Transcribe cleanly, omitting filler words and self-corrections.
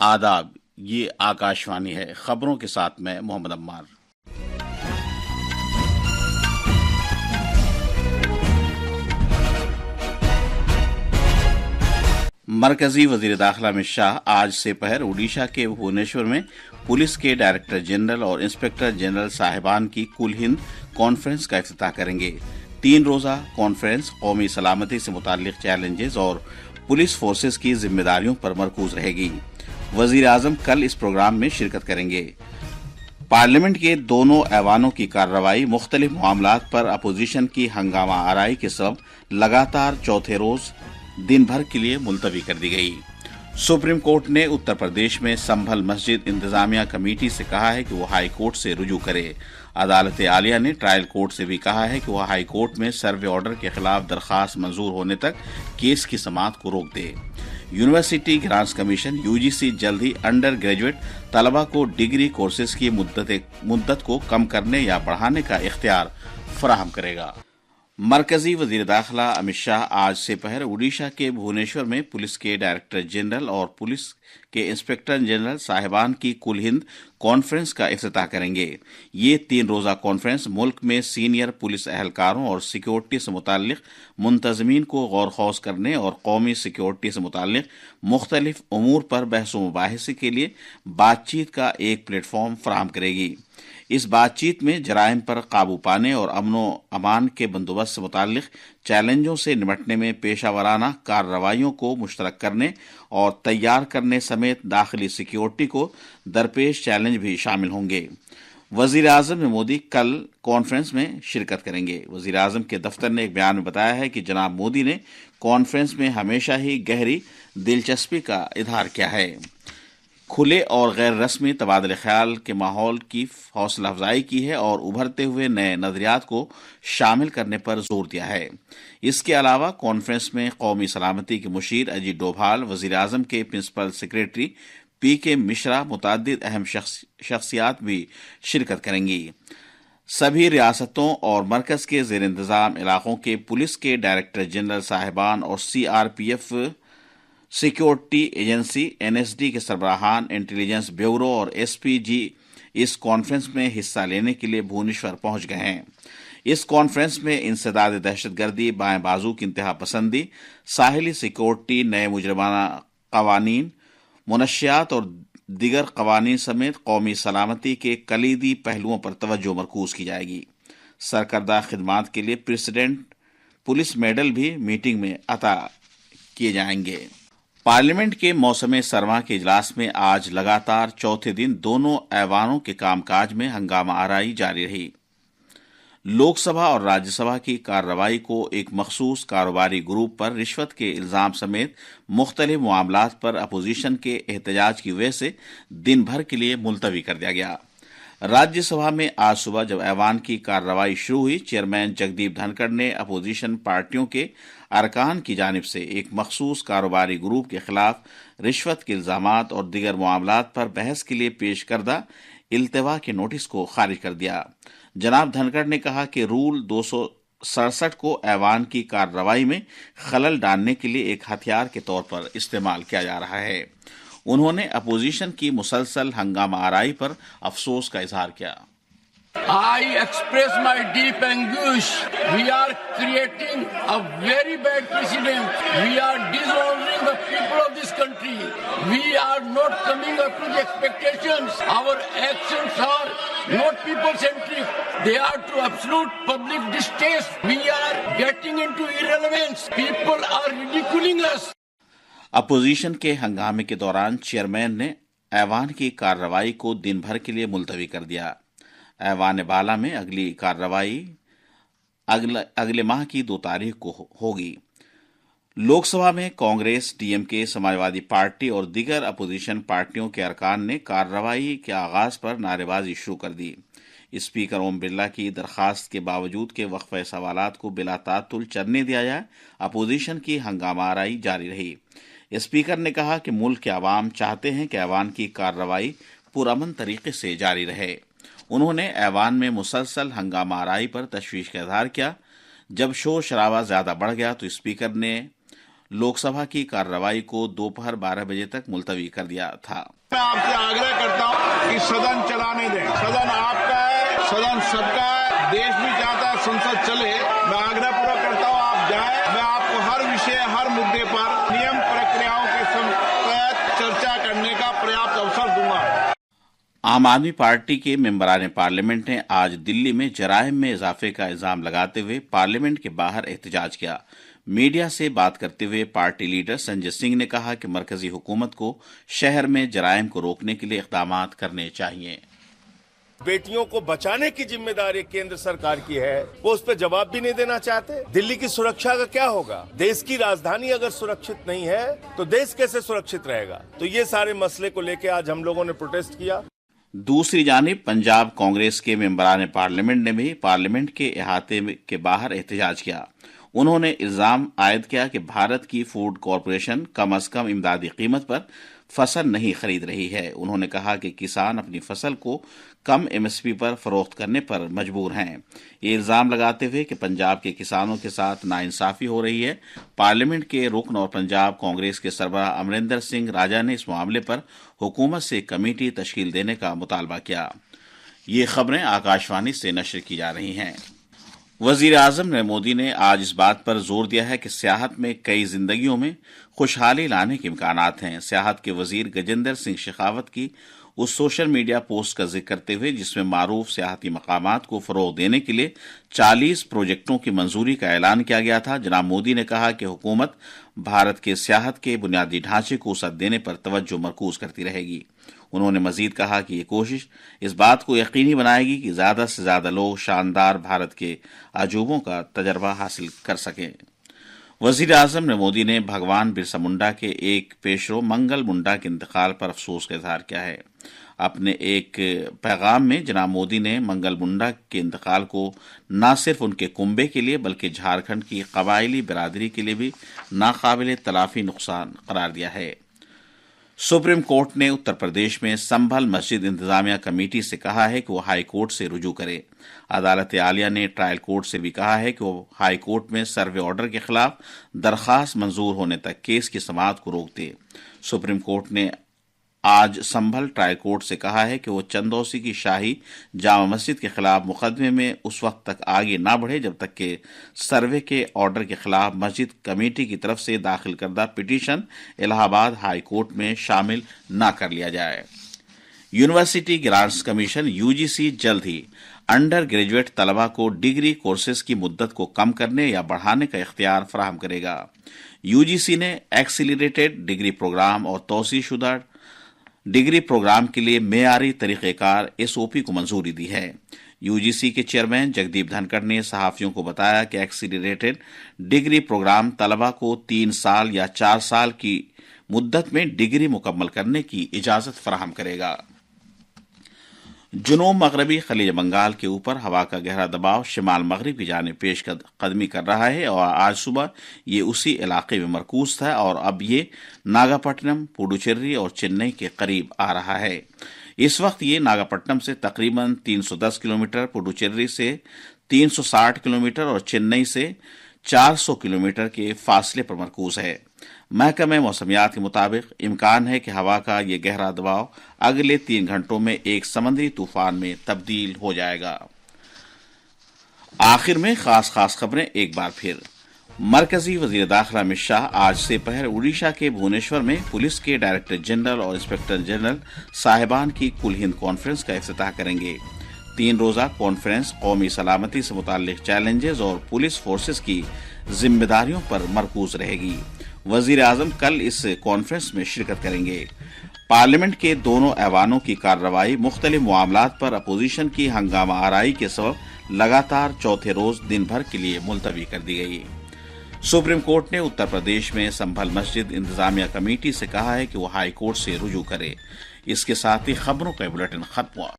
आदाब, ये आकाशवाणी है। खबरों के साथ मैं मोहम्मद अम्मार। मरकजी वजीर दाखिला अमित शाह आज से पहर उड़ीसा के भुवनेश्वर में पुलिस के डायरेक्टर जनरल और इंस्पेक्टर जनरल साहिबान की कुल हिंद कॉन्फ्रेंस का इफ्तिताह करेंगे। 3 रोजा कॉन्फ्रेंस कौमी सलामती से मुताल्लिक चैलेंजेस और पुलिस फोर्सेस की जिम्मेदारियों पर मरकूज रहेगी। वजीर आजम कल इस प्रोग्राम में शिरकत करेंगे। पार्लियामेंट के दोनों ऐवानों की कार्रवाई मुख्तलिफ मामलात पर अपोजिशन की हंगामा आराई के सबब लगातार चौथे रोज दिन भर के लिए मुलतवी कर दी गई। सुप्रीम कोर्ट ने उत्तर प्रदेश में संभल मस्जिद इंतजामिया कमेटी से कहा है कि वो हाई कोर्ट से रुजू करे। अदालत आलिया ने ट्रायल कोर्ट से भी कहा है कि वह हाई कोर्ट में सर्वे ऑर्डर के खिलाफ दरखास्त मंजूर होने तक केस की समाअत को रोक दे। यूनिवर्सिटी ग्रांट्स कमीशन यूजीसी जल्द ही अंडर ग्रेजुएट तलबा को डिग्री कोर्सेज की मुद्दत को कम करने या बढ़ाने का इख्तियार फराहम करेगा। मरकजी वजीर दाखिला अमित शाह आज से पहर उड़ीसा के भुवनेश्वर में पुलिस के डायरेक्टर जनरल और पुलिस के इंस्पेक्टर जनरल साहिबान की कुल हिंद कॉन्फ्रेंस का इफ्तिताह करेंगे। ये 3 रोजा कॉन्फ्रेंस मुल्क में सीनियर पुलिस एहलकारों और सिक्योरिटी से मुताल्लिक मुंतजमीन को गौर खौज करने और कौमी सिक्योरिटी से मुताल्लिक मुख्तलिफ उमूर पर बहस मुबाहिसे के लिए बातचीत का एक प्लेटफॉर्म फराहम करेगी। इस बातचीत में जराइम पर काबू पाने और अमनो अमान के बंदोबस्त से मुताल्लिक चैलेंजों से निपटने में पेशा वराना कार्रवाइयों को मुश्तरक करने और तैयार करने समेत दाखिली सिक्योरिटी को दरपेश चैलेंज भी शामिल होंगे। वजीर आजम मोदी कल कॉन्फ्रेंस में शिरकत करेंगे। वजीर आजम के दफ्तर ने एक बयान में बताया है कि जनाब मोदी ने कॉन्फ्रेंस में हमेशा ही गहरी दिलचस्पी का इजहार किया है, खुले और गैर रस्मी तबादले ख्याल के माहौल की हौसला अफजाई की है और उभरते हुए नए नजरियात को शामिल करने पर जोर दिया है। इसके अलावा कॉन्फ्रेंस में कौमी सलामती के मुशीर अजीत डोभाल, वजीर आजम के प्रिंसिपल सेक्रेटरी पीके मिश्रा, मुतादिद अहम शख्सियात भी शिरकत करेंगी। सभी रियासतों और मरकज के जेर इंतजाम इलाकों के पुलिस के डायरेक्टर जनरल साहिबान और सीआरपीएफ सिक्योरिटी एजेंसी एनएसडी के सरबराहान, इंटेलिजेंस ब्यूरो और एसपीजी इस कॉन्फ्रेंस में हिस्सा लेने के लिए भुवनेश्वर पहुंच गए हैं। इस कॉन्फ्रेंस में इंसदाद दहशतगर्दी, बाएं बाजू की इंतहा पसंदी, साहिली सिक्योरिटी, नए मुजरमाना कवानीन, मुनशियात और दिगर कवानीन समेत कौमी सलामती के कलीदी पहलुओं पर तवज्जो मरकूज की जाएगी। सरकर्दा खिदमात के लिए प्रेसिडेंट पुलिस मेडल भी मीटिंग में अता किए जाएंगे। पार्लियामेंट के मौसम सरमा के इजलास में आज लगातार चौथे दिन दोनों ऐवानों के कामकाज में हंगामा आराई जारी रही। लोकसभा और राज्यसभा की कार्रवाई को एक मखसूस कारोबारी ग्रुप पर रिश्वत के इल्जाम समेत मुख्तलिफ मामलात पर अपोजिशन के एहतजाज की वजह से दिन भर के लिए मुलतवी कर दिया गया। राज्यसभा में आज सुबह जब ऐवान की कार्रवाई शुरू हुई, चेयरमैन जगदीप धनखड़ ने अपोजिशन पार्टियों के अरकान की जानिब से एक मखसूस कारोबारी ग्रुप के खिलाफ रिश्वत के इल्जामात और दीगर मामलात पर बहस के लिए पेश करदा इल्तवा के नोटिस को खारिज कर दिया। जनाब धनखड़ ने कहा कि रूल 267 को ऐवान की कार्रवाई में खलल डालने के लिए एक हथियार के तौर पर इस्तेमाल किया जा रहा है। उन्होंने अपोजिशन की मुसलसल हंगामा आराई पर अफसोस का इजहार किया। I express my deep anguish. We are creating a very bad precedent. We are dishonoring the people of this country. We are not coming up to the expectations. Our actions are not people-centric. They are to absolute public distaste. We are getting into irrelevance. People are ridiculing us. Opposition के हंगामे के दौरान chairman ने ऐवान की कार्रवाई को दिन भर के लिए मुलतवी कर दिया। ऐवान बाला में अगली कार्रवाई अगले माह की 2 तारीख को होगी। लोकसभा में कांग्रेस, डीएमके, समाजवादी पार्टी और दीगर अपोजिशन पार्टियों के अरकान ने कार्रवाई के आगाज पर नारेबाजी शुरू कर दी। स्पीकर ओम बिरला की दरखास्त के बावजूद के वक्फे सवालात को बिला तातुल चलने दिया जाए, अपोजिशन की हंगामा आराई जारी रही। स्पीकर ने कहा कि मुल्क के अवाम चाहते हैं कि ऐवान की कार्रवाई पुरअमन तरीके से जारी रहे। उन्होंने ऐवान में मुसलसल हंगामा आराई पर तशवीश का इजहार किया। जब शोर शराबा ज्यादा बढ़ गया तो स्पीकर ने लोकसभा की कार्रवाई को दोपहर 12 बजे तक मुलतवी कर दिया था। मैं आपसे आग्रह करता हूं कि सदन चलाने दें। सदन आपका है, सदन सबका है, देश भी चाहता है संसद चले। मैं आग्रह पूरा करता हूं आप जाएं। मैं आपको हर विषय, हर मुद्दे पर नियम प्रक्रियाओं के तहत चर्चा करने का पर्याप्त अवसर दूंगा। आम आदमी पार्टी के मेंबरान पार्लियामेंट ने आज दिल्ली में जराइम में इजाफे का इल्जाम लगाते हुए पार्लियामेंट के बाहर एहतजाज किया। मीडिया से बात करते हुए पार्टी लीडर संजय सिंह ने कहा कि मरकजी हुकूमत को शहर में जराइम को रोकने के लिए इक़दाम करने चाहिए। बेटियों को बचाने की जिम्मेदारी केंद्र सरकार की है, वो उस पर जवाब भी नहीं देना चाहते। दिल्ली की सुरक्षा का क्या होगा? देश की राजधानी अगर सुरक्षित नहीं है तो देश कैसे सुरक्षित रहेगा? तो ये सारे मसले को लेकर आज हम लोगों ने प्रोटेस्ट किया। दूसरी जानिब पंजाब कांग्रेस के मेंबरान पार्लियामेंट ने भी पार्लियामेंट के अहाते के बाहर एहतजाज किया। उन्होंने इल्जाम आयद किया कि भारत की फूड कॉरपोरेशन कम अज कम इमदादी कीमत पर फसल नहीं खरीद रही है। उन्होंने कहा कि किसान अपनी फसल को कम एमएसपी पर फरोख्त करने पर मजबूर हैं। ये इल्जाम लगाते हुए कि पंजाब के किसानों के साथ नाइंसाफी हो रही है, पार्लियामेंट के रुकन और पंजाब कांग्रेस के सरबराह अमरिंदर सिंह राजा ने इस मामले पर हुकूमत से कमेटी तश्कील देने का मुतालबा किया। ये खबरें आकाशवाणी से नशर की जा रही हैं। वजीर आजम नरेंद्र मोदी ने आज इस बात पर जोर दिया है कि सियाहत में कई जिंदगियों में खुशहाली लाने के इम्कानात हैं। सियाहत के वजीर गजेंद्र सिंह शेखावत की उस सोशल मीडिया पोस्ट का जिक्र करते हुए जिसमें मारूफ सियाहती मकामात को फरोग देने के लिए 40 प्रोजेक्टों की मंजूरी का ऐलान किया गया था, जनाब मोदी ने कहा कि हुकूमत भारत के सियाहत के बुनियादी ढांचे को वसअत देने पर तवज्जो मरकूज करती रहेगी। उन्होंने मजीद कहा कि ये कोशिश इस बात को यकीनी बनाएगी कि ज्यादा से ज्यादा लोग शानदार भारत के अजूबों का तजर्बा हासिल कर सकें। वजीर आजम नरेंद्र मोदी ने भगवान बिरसा मुंडा के एक पेशरो मंगल मुंडा के इंतकाल पर अफसोस का इजहार किया है। अपने एक पैगाम में जनाब मोदी ने मंगल मुंडा के इंतकाल को न सिर्फ उनके कुंबे के लिए बल्कि झारखंड की कबायली बिरादरी के लिए भी नाकाबिल तलाफी नुकसान करार दिया है। सुप्रीम कोर्ट ने उत्तर प्रदेश में संभल मस्जिद इंतजामिया कमेटी से कहा है कि वो हाई कोर्ट से रुजू करे। अदालत आलिया ने ट्रायल कोर्ट से भी कहा है कि वो हाई कोर्ट में सर्वे ऑर्डर के खिलाफ दरखास्त मंजूर होने तक केस की समाअत को रोक दे। सुप्रीम कोर्ट ने आज संभल ट्रायल कोर्ट से कहा है कि वो चंदौसी की शाही जामा मस्जिद के खिलाफ मुकदमे में उस वक्त तक आगे ना बढ़े जब तक कि सर्वे के ऑर्डर के खिलाफ मस्जिद कमेटी की तरफ से दाखिल करदा पिटीशन इलाहाबाद हाई कोर्ट में शामिल न कर लिया जाए। यूनिवर्सिटी ग्रांट्स कमीशन यूजीसी जल्द ही अंडर ग्रेजुएट तलबा को डिग्री कोर्सेज की मुद्दत को कम करने या बढ़ाने का इख्तियार फराहम करेगा। यूजीसी ने एक्सीलरेटेड डिग्री प्रोग्राम और तौसीशुदा डिग्री प्रोग्राम के लिए मेयारी तरीक़ेकार एसओपी को मंजूरी दी है। यूजीसी के चेयरमैन जगदीप धनखड़ ने सहाफियों को बताया कि एक्सीलरेटेड डिग्री प्रोग्राम तलबा को 3 साल या 4 साल की मुद्दत में डिग्री मुकम्मल करने की इजाजत फराहम करेगा। जुनूब मगरबी खलीज बंगाल के ऊपर हवा का गहरा दबाव शिमाल मगरिब की जानिब पेश कदमी कर रहा है और आज सुबह ये उसी इलाके में मरकूज था और अब ये नागापट्टनम, पुडुचेरी और चेन्नई के करीब आ रहा है। इस वक्त ये नागापट्टनम से तकरीबन 310 किलोमीटर, पुडुचेरी से 360 किलोमीटर और चेन्नई से 400 किलोमीटर के फासले पर मरकूज है। महकमे मौसमियात के मुताबिक इम्कान है कि हवा का ये गहरा दबाव अगले 3 घंटों में एक समुद्री तूफान में तब्दील हो जाएगा। आखिर में खास खबरें एक बार फिर। मरकजी वजीर दाखिला अमित शाह आज से पहर उड़ीसा के भुवनेश्वर में पुलिस के डायरेक्टर जनरल और इंस्पेक्टर जनरल साहिबान की कुल हिंद कॉन्फ्रेंस का इफ्तिताह करेंगे। 3 रोजा कॉन्फ्रेंस कौमी सलामती से मुताल्लिक चैलेंजेस और पुलिस फोर्सेस की जिम्मेदारियों पर मरकूज रहेगी। वजीर आजम कल इस कॉन्फ्रेंस में शिरकत करेंगे। पार्लियामेंट के दोनों ऐवानों की कार्रवाई मुख्तलिफ मामलात पर अपोजिशन की हंगामा आराई के सबब लगातार चौथे रोज दिन भर के लिए मुलतवी कर दी गई। सुप्रीम कोर्ट ने उत्तर प्रदेश में संभल मस्जिद इंतजामिया कमेटी से कहा है कि वो हाई कोर्ट से रुजू करे। इसके साथ ही खबरों का बुलेटिन खत्म हुआ।